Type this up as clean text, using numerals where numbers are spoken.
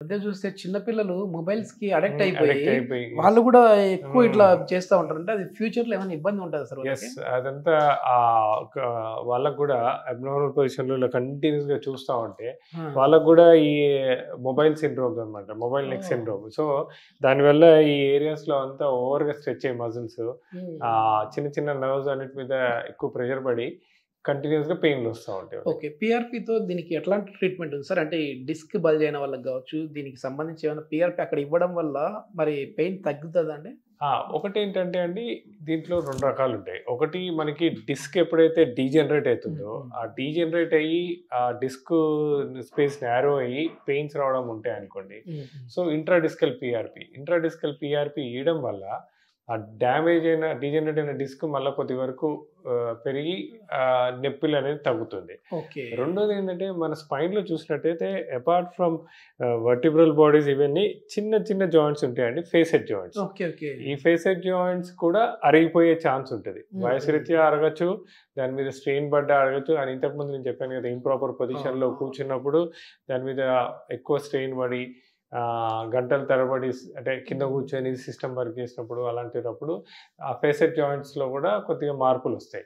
మధ్య చూస్తే చిన్న పిల్లలు మొబైల్స్‌కి అడిక్ట్ అయిపోయి, అడిక్ట్ అయిపోయి వాళ్ళు గూడా ఎక్కువ ఇట్లా హ్మ్. చేస్తా ఉంటారు. అంటే అది ఫ్యూచర్‌లో ఏమైనా ఇబ్బంది ఉంటదా సార్ యెస్. వాళ్ళకి? అదంతా ఒక వాళ్ళకి గూడా అబ్నార్మల్ పొజిషన్‌లో ఇలా కంటిన్యూస్‌గా చూస్తా ఉంటే, ఆ! వాళ్ళకి గూడా ఈ మొబైల్ సిండ్రోమ్స్ అనమాట. మొబైల్ నెక్ ఓహ్! సిండ్రోమ్. సో, దానివల్ల ఈ ఏరియాస్‌లో అంతా ఓవర్‌గా స్ట్రెచ్ అయ్యి మజిల్స్ హ్మ్. చిన్న చిన్న నర్వ్స్ అన్నిటి మీద ఎక్కువ ప్రెషర్ పడి కంటిన్యూస్‌గా పెయిన్‌లొస్తా ఉంటాయి వాళ్ళకి. ఓకే. పీఆర్‌పీతో దీనికి ఎట్లాంటి ట్రీట్మెంట్ ఉంది సార్? అంటే ఈ డిస్క్ బల్జ్ అయిన వాళ్ళకి గావచ్చు, దీనికి సంబంధించి ఏమైనా పీఆర్‌పీ అక్కడ ఇవ్వడం వల్ల మరి పెయిన్ తగ్గుతదా అండి? ఆ! ఒకటేంటంటే అండి, దీంట్లో 2 రకాలుంటాయి. ఒకటి మనకి డిస్క్ ఎప్పుడైతే డీజనరేట్ హ్మ్. అయితుందో, హ్మ్. ఆ డీజనరేట్ అయ్యి ఆ డిస్క్ స్పేస్ నారో అయ్యి పెయిన్స్ రావడం ఉంటాయనుకోండి. Hmm. Hmm. So, intradiscal PRP. Intradiscal PRP ఇయడం వల్ల ఆ డ్యామేజ్ అయిన డీజనరేట్ అయిన డిస్క్ మళ్ళా కొద్ది వరకు పెరిగి నొప్పులనేది తగ్గుతుంది. ఓకే. రెండోదేంటంటే మన స్పైన్‌లో చూసినట్టయితే అపార్ట్ ఫ్రమ్ వర్టిబ్రల్ బాడీస్ ఇవన్నీ చిన్న చిన్న జాయింట్స్ ఉంటాయండి. Facet joints. ఓకే. ఓకే. ఈ ఫేసెట్ జాయింట్స్ కూడా అరిగిపోయే ఛాన్స్ ఉంటది. హ్మ్. వయసు హ్మ్. రీత్యా అరగచ్చు. దాని మీద స్ట్రెయిన్ పడ్డా అరగచ్చు. అని ఇంతకుముందు నేను చెప్పాను కదా! ఇంప్రాపర్ పొజిషన్‌లో అవును. కూర్చున్నప్పుడు దాని మీద ఎక్కువ స్ట్రెయిన్ పడి గంటల తరబడి అంటే కింద హ్మ్. కూర్చొని సిస్టమ్ వర్క్ చేసినప్పుడు అలాంటిటప్పుడు ఆ ఫేసెట్ జాయింట్స్‌లో కూడా కొద్దిగా మార్పులొస్తాయి.